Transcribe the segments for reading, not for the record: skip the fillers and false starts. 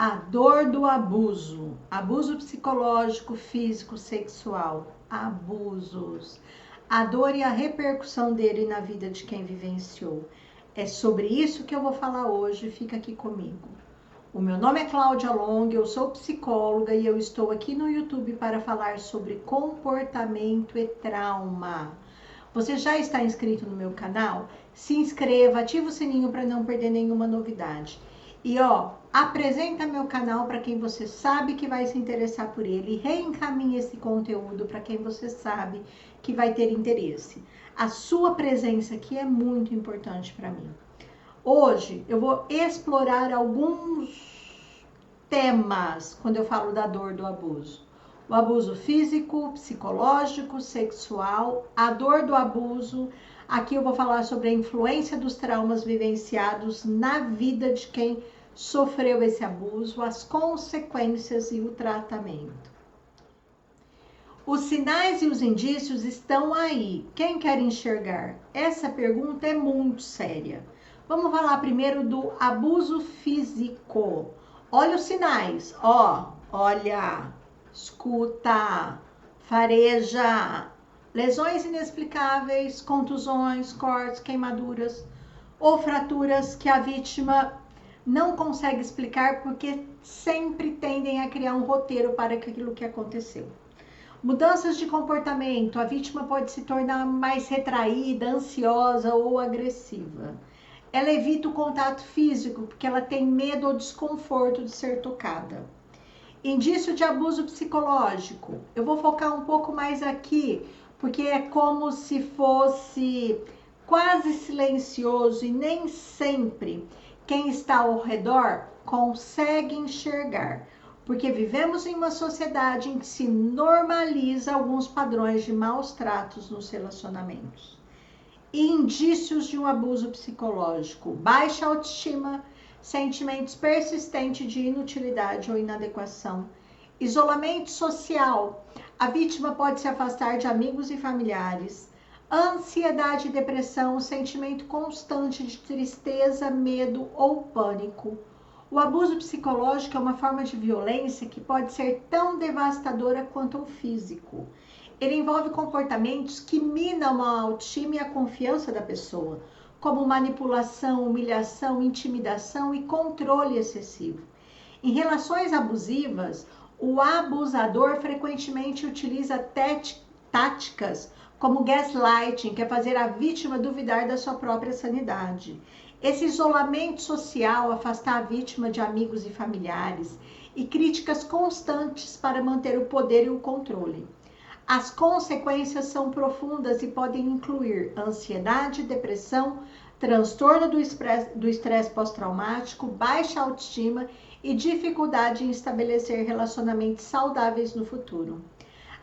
A dor do abuso, abuso psicológico, físico, sexual, abusos, a dor e a repercussão dele na vida de quem vivenciou. É sobre isso que eu vou falar hoje, fica aqui comigo. O meu nome é Cláudia Long, eu sou psicóloga e eu estou aqui no YouTube para falar sobre comportamento e trauma. Você já está inscrito no meu canal? Se inscreva, ativa o sininho para não perder nenhuma novidade. E apresenta meu canal para quem você sabe que vai se interessar por ele e reencaminhe esse conteúdo para quem você sabe que vai ter interesse. A sua presença aqui é muito importante para mim. Hoje eu vou explorar alguns temas quando eu falo da dor do abuso. O abuso físico, psicológico, sexual, a dor do abuso. Aqui eu vou falar sobre a influência dos traumas vivenciados na vida de quem sofreu esse abuso, as consequências e o tratamento. Os sinais e os indícios estão aí. Quem quer enxergar? Essa pergunta é muito séria. Vamos falar primeiro do abuso físico. Olha os sinais. Olha, escuta, fareja, lesões inexplicáveis, contusões, cortes, queimaduras ou fraturas que a vítima não consegue explicar porque sempre tendem a criar um roteiro para aquilo que aconteceu. Mudanças de comportamento, a vítima pode se tornar mais retraída, ansiosa ou agressiva. Ela evita o contato físico porque ela tem medo ou desconforto de ser tocada. Indício de abuso psicológico. Eu vou focar um pouco mais aqui, porque é como se fosse quase silencioso e nem sempre quem está ao redor consegue enxergar. Porque vivemos em uma sociedade em que se normaliza alguns padrões de maus tratos nos relacionamentos. Indícios de um abuso psicológico: baixa autoestima, sentimentos persistentes de inutilidade ou inadequação, isolamento social, a vítima pode se afastar de amigos e familiares, ansiedade e depressão, sentimento constante de tristeza, medo ou pânico. O abuso psicológico é uma forma de violência que pode ser tão devastadora quanto o físico. Ele envolve comportamentos que minam a autoestima e a confiança da pessoa, como manipulação, humilhação, intimidação e controle excessivo. Em relações abusivas, o abusador frequentemente utiliza táticas como gaslighting, que é fazer a vítima duvidar da sua própria sanidade. Esse isolamento social afasta a vítima de amigos e familiares e críticas constantes para manter o poder e o controle. As consequências são profundas e podem incluir ansiedade, depressão, transtorno do estresse pós-traumático, baixa autoestima e dificuldade em estabelecer relacionamentos saudáveis no futuro.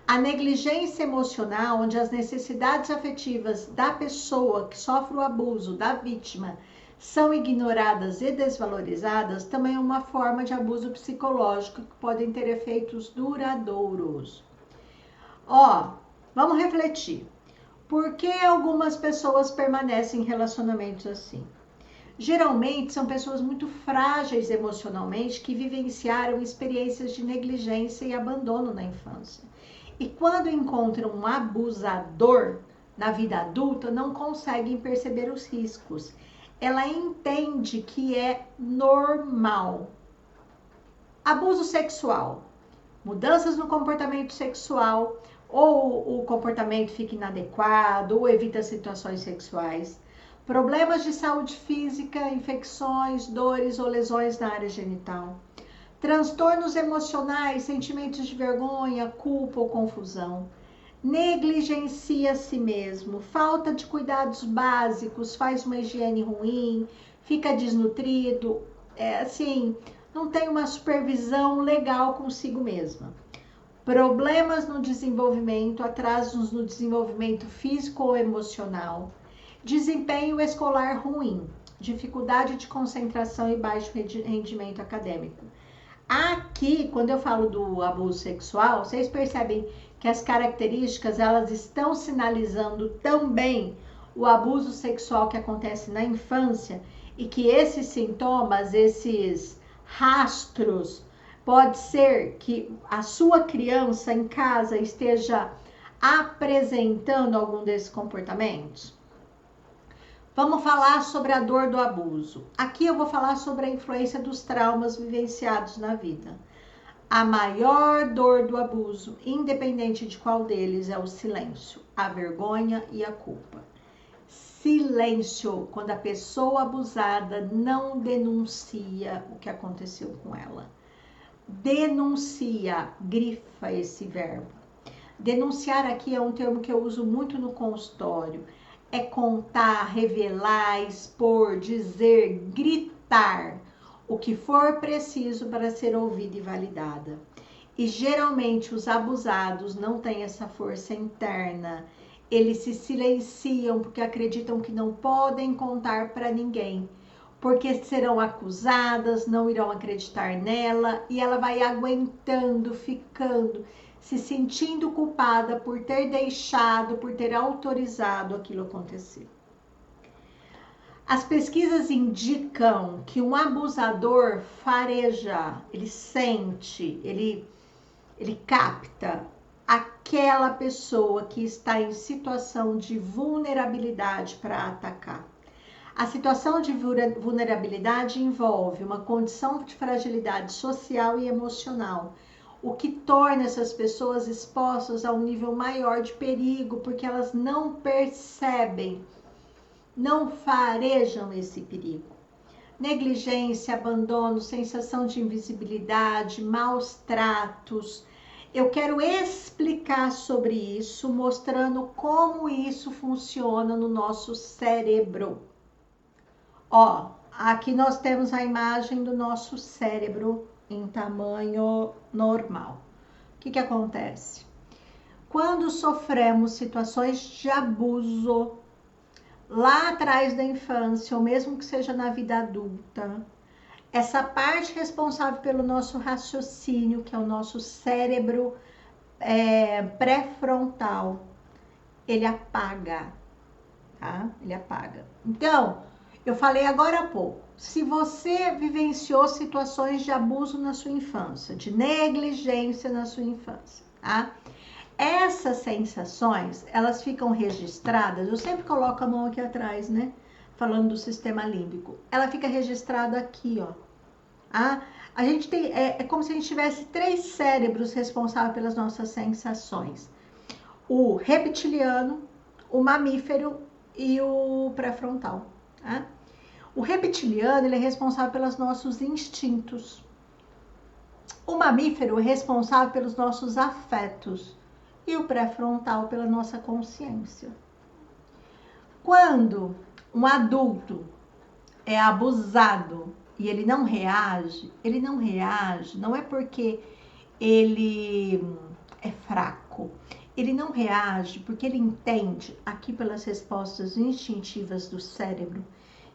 A negligência emocional, onde as necessidades afetivas da pessoa que sofre o abuso, da vítima, são ignoradas e desvalorizadas, também é uma forma de abuso psicológico que podem ter efeitos duradouros. Vamos refletir. Por que algumas pessoas permanecem em relacionamentos assim? Geralmente são pessoas muito frágeis emocionalmente que vivenciaram experiências de negligência e abandono na infância. E quando encontram um abusador na vida adulta, não conseguem perceber os riscos. Ela entende que é normal. Abuso sexual. Mudanças no comportamento sexual, ou o comportamento fica inadequado, ou evita situações sexuais. Problemas de saúde física, infecções, dores ou lesões na área genital. Transtornos emocionais, sentimentos de vergonha, culpa ou confusão. Negligencia a si mesmo, falta de cuidados básicos, faz uma higiene ruim, fica desnutrido, não tem uma supervisão legal consigo mesma. Problemas no desenvolvimento, atrasos no desenvolvimento físico ou emocional, desempenho escolar ruim, dificuldade de concentração e baixo rendimento acadêmico. Aqui, quando eu falo do abuso sexual, vocês percebem que as características, elas estão sinalizando também o abuso sexual que acontece na infância e que esses sintomas, esses rastros. Pode ser que a sua criança em casa esteja apresentando algum desses comportamentos. Vamos falar sobre a dor do abuso. Aqui eu vou falar sobre a influência dos traumas vivenciados na vida. A maior dor do abuso, independente de qual deles, é o silêncio, a vergonha e a culpa. Silêncio, quando a pessoa abusada não denuncia o que aconteceu com ela. Denuncia, grifa esse verbo. Denunciar aqui é um termo que eu uso muito no consultório. É contar, revelar, expor, dizer, gritar o que for preciso para ser ouvida e validada. E geralmente os abusados não têm essa força interna. Eles se silenciam porque acreditam que não podem contar para ninguém, porque serão acusadas, não irão acreditar nela, e ela vai aguentando, ficando, se sentindo culpada por ter deixado, por ter autorizado aquilo acontecer. As pesquisas indicam que um abusador fareja, ele sente, ele capta aquela pessoa que está em situação de vulnerabilidade para atacar. A situação de vulnerabilidade envolve uma condição de fragilidade social e emocional, o que torna essas pessoas expostas a um nível maior de perigo, porque elas não percebem, não farejam esse perigo. Negligência, abandono, sensação de invisibilidade, maus tratos. Eu quero explicar sobre isso, mostrando como isso funciona no nosso cérebro. Ó, aqui nós temos a imagem do nosso cérebro em tamanho normal. O que acontece? Quando sofremos situações de abuso, lá atrás da infância, ou mesmo que seja na vida adulta, essa parte responsável pelo nosso raciocínio, que é o nosso cérebro pré-frontal, ele apaga, tá? Ele apaga. Então, eu falei agora há pouco, se você vivenciou situações de abuso na sua infância, de negligência na sua infância, tá? Essas sensações, elas ficam registradas, eu sempre coloco a mão aqui atrás, né? Falando do sistema límbico. Ela fica registrada aqui, ó. Ah, a gente tem, é como se a gente tivesse 3 cérebros responsáveis pelas nossas sensações. O reptiliano, o mamífero e o pré-frontal, tá? O reptiliano, ele é responsável pelos nossos instintos. O mamífero é responsável pelos nossos afetos. E o pré-frontal pela nossa consciência. Quando um adulto é abusado e ele não reage não é porque ele é fraco. Ele não reage porque ele entende, aqui pelas respostas instintivas do cérebro,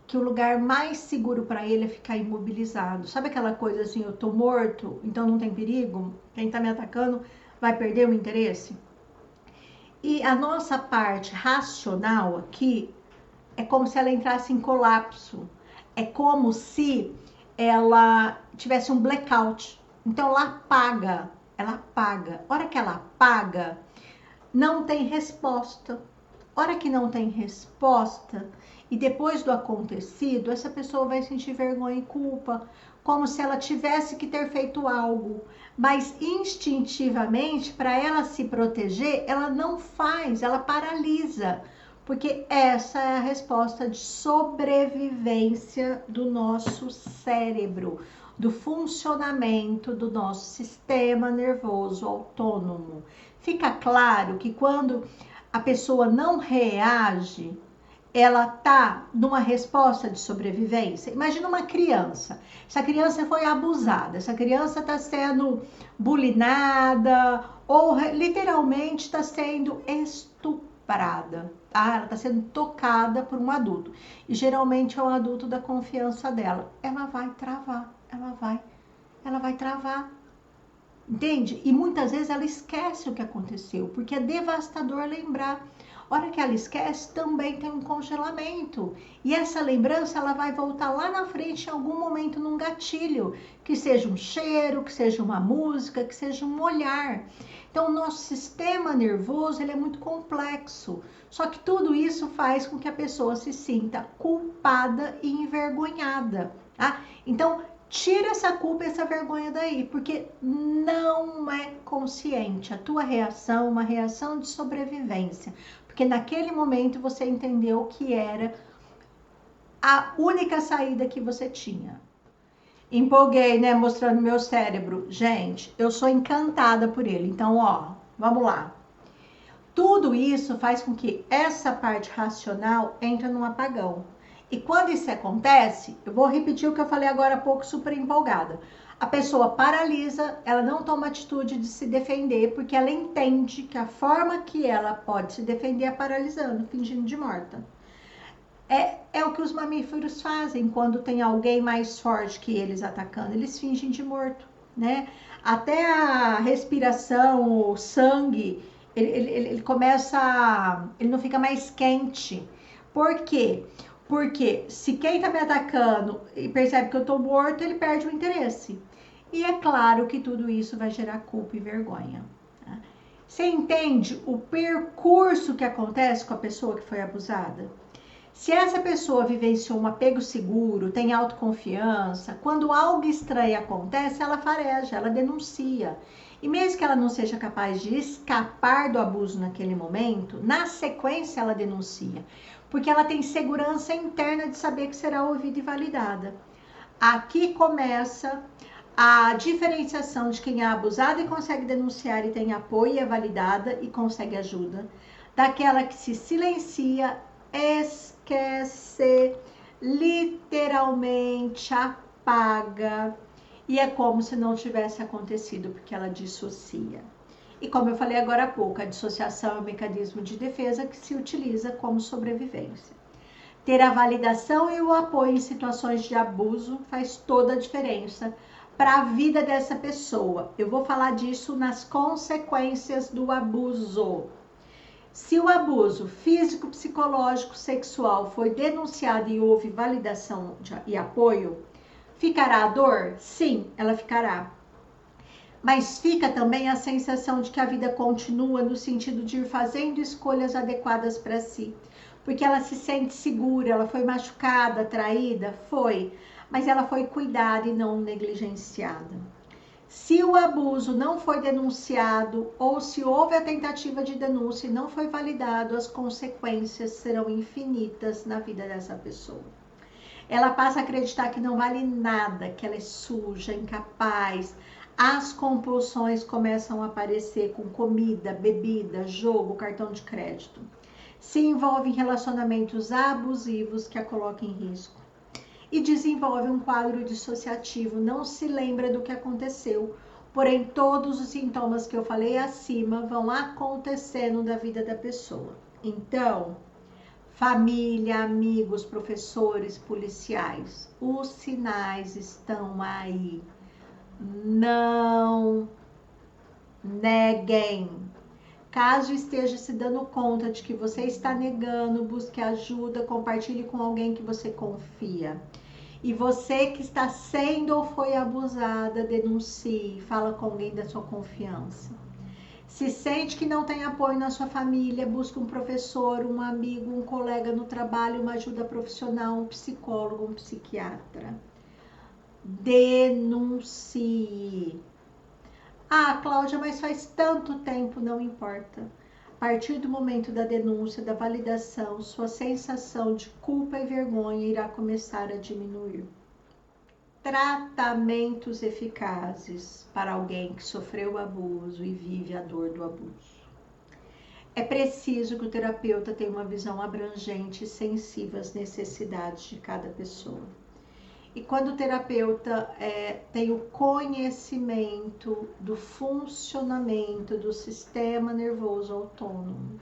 que o lugar mais seguro para ele é ficar imobilizado. Sabe aquela coisa assim, eu tô morto, então não tem perigo? Quem tá me atacando vai perder o interesse? E a nossa parte racional aqui é como se ela entrasse em colapso. É como se ela tivesse um blackout. Então ela apaga. A hora que ela apaga, não tem resposta. A hora que não tem resposta, e depois do acontecido, essa pessoa vai sentir vergonha e culpa, como se ela tivesse que ter feito algo. Mas instintivamente, para ela se proteger, ela não faz, ela paralisa. Porque essa é a resposta de sobrevivência do nosso cérebro, do funcionamento do nosso sistema nervoso autônomo. Fica claro que quando a pessoa não reage, ela tá numa resposta de sobrevivência. Imagina uma criança. Essa criança foi abusada, essa criança está sendo bulinada ou literalmente está sendo estuprada. Tá? Ela está sendo tocada por um adulto. E geralmente é um adulto da confiança dela. Ela vai travar, ela vai travar. Entende? E muitas vezes ela esquece o que aconteceu, porque é devastador lembrar. hora que ela esquece, também tem um congelamento. E essa lembrança, ela vai voltar lá na frente, em algum momento, num gatilho. Que seja um cheiro, que seja uma música, que seja um olhar. Então, o nosso sistema nervoso, ele é muito complexo. Só que tudo isso faz com que a pessoa se sinta culpada e envergonhada, tá? Então, tira essa culpa e essa vergonha daí, porque não é consciente. A tua reação é uma reação de sobrevivência. Porque naquele momento você entendeu que era a única saída que você tinha. Empolguei, né? Mostrando meu cérebro. Gente, eu sou encantada por ele. Então, ó, vamos lá. Tudo isso faz com que essa parte racional entre num apagão. E quando isso acontece, eu vou repetir o que eu falei agora há pouco, super empolgada. A pessoa paralisa, ela não toma atitude de se defender, porque ela entende que a forma que ela pode se defender é paralisando, fingindo de morta. É o que os mamíferos fazem quando tem alguém mais forte que eles atacando, eles fingem de morto, né? Até a respiração, o sangue, ele começa, ele não fica mais quente. Por quê? Porque se quem tá me atacando e percebe que eu tô morto, ele perde o interesse. E é claro que tudo isso vai gerar culpa e vergonha. Tá? Você entende o percurso que acontece com a pessoa que foi abusada? Se essa pessoa vivenciou um apego seguro, tem autoconfiança, quando algo estranho acontece, ela fareja, ela denuncia. E mesmo que ela não seja capaz de escapar do abuso naquele momento, na sequência ela denuncia. Porque ela tem segurança interna de saber que será ouvida e validada. Aqui começa a diferenciação de quem é abusado e consegue denunciar e tem apoio e é validada e consegue ajuda, daquela que se silencia, esquece, literalmente apaga e é como se não tivesse acontecido, porque ela dissocia. E como eu falei agora há pouco, a dissociação é um mecanismo de defesa que se utiliza como sobrevivência. Ter a validação e o apoio em situações de abuso faz toda a diferença para a vida dessa pessoa. Eu vou falar disso nas consequências do abuso. Se o abuso físico, psicológico, sexual foi denunciado e houve validação e apoio, ficará a dor? Sim, ela ficará. Mas fica também a sensação de que a vida continua no sentido de ir fazendo escolhas adequadas para si. Porque ela se sente segura, ela foi machucada, traída? Foi. Mas ela foi cuidada e não negligenciada. Se o abuso não foi denunciado ou se houve a tentativa de denúncia e não foi validado, as consequências serão infinitas na vida dessa pessoa. Ela passa a acreditar que não vale nada, que ela é suja, incapaz. As compulsões começam a aparecer com comida, bebida, jogo, cartão de crédito. Se envolve em relacionamentos abusivos que a colocam em risco. E desenvolve um quadro dissociativo, não se lembra do que aconteceu, porém todos os sintomas que eu falei acima vão acontecendo na vida da pessoa. Então, família, amigos, professores, policiais, os sinais estão aí. Não neguem. Caso esteja se dando conta de que você está negando, busque ajuda, compartilhe com alguém que você confia. E você que está sendo ou foi abusada, denuncie, fala com alguém da sua confiança. Se sente que não tem apoio na sua família, busque um professor, um amigo, um colega no trabalho, uma ajuda profissional, um psicólogo, um psiquiatra. Denuncie. Ah, Cláudia, mas faz tanto tempo, não importa. A partir do momento da denúncia, da validação, sua sensação de culpa e vergonha irá começar a diminuir. Tratamentos eficazes para alguém que sofreu abuso e vive a dor do abuso. É preciso que o terapeuta tenha uma visão abrangente e sensível às necessidades de cada pessoa. E quando o terapeuta tem o conhecimento do funcionamento do sistema nervoso autônomo,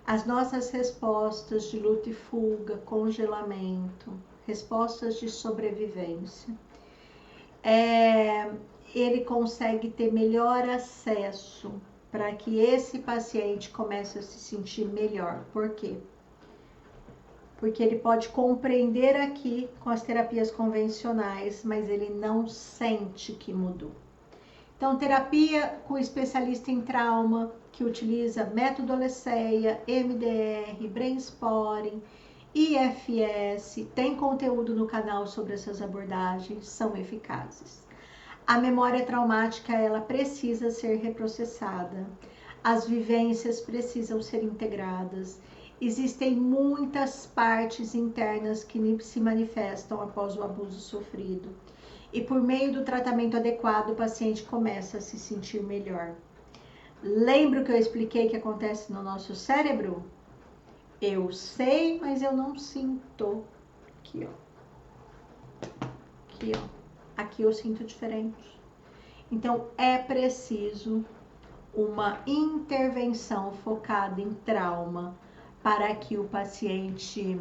as nossas respostas de luta e fuga, congelamento, respostas de sobrevivência, ele consegue ter melhor acesso para que esse paciente comece a se sentir melhor. Por quê? Porque ele pode compreender aqui com as terapias convencionais, mas ele não sente que mudou. Então, terapia com especialista em trauma, que utiliza método Alesseia, MDR, Brainsporing, IFS, tem conteúdo no canal sobre essas abordagens, são eficazes. A memória traumática, ela precisa ser reprocessada, as vivências precisam ser integradas. Existem muitas partes internas que se manifestam após o abuso sofrido. E por meio do tratamento adequado, o paciente começa a se sentir melhor. Lembra que eu expliquei que acontece no nosso cérebro? Eu sei, mas eu não sinto. Aqui, ó. Aqui, ó. Aqui eu sinto diferente. Então, é preciso uma intervenção focada em trauma para que o paciente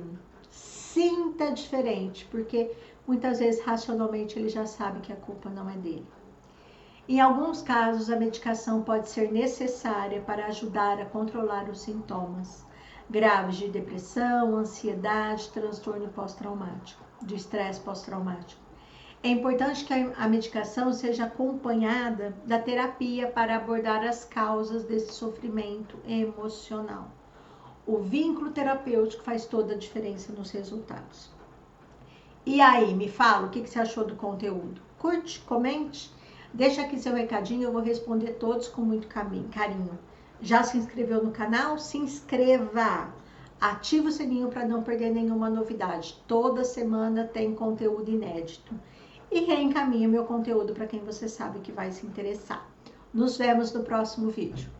sinta diferente, porque muitas vezes, racionalmente, ele já sabe que a culpa não é dele. Em alguns casos, a medicação pode ser necessária para ajudar a controlar os sintomas graves de depressão, ansiedade, transtorno pós-traumático, de estresse pós-traumático. É importante que a medicação seja acompanhada da terapia para abordar as causas desse sofrimento emocional. O vínculo terapêutico faz toda a diferença nos resultados. E aí, me fala o que você achou do conteúdo. Curte, comente, deixa aqui seu recadinho, eu vou responder todos com muito carinho. Já se inscreveu no canal? Se inscreva! Ativa o sininho para não perder nenhuma novidade. Toda semana tem conteúdo inédito. E reencaminha meu conteúdo para quem você sabe que vai se interessar. Nos vemos no próximo vídeo.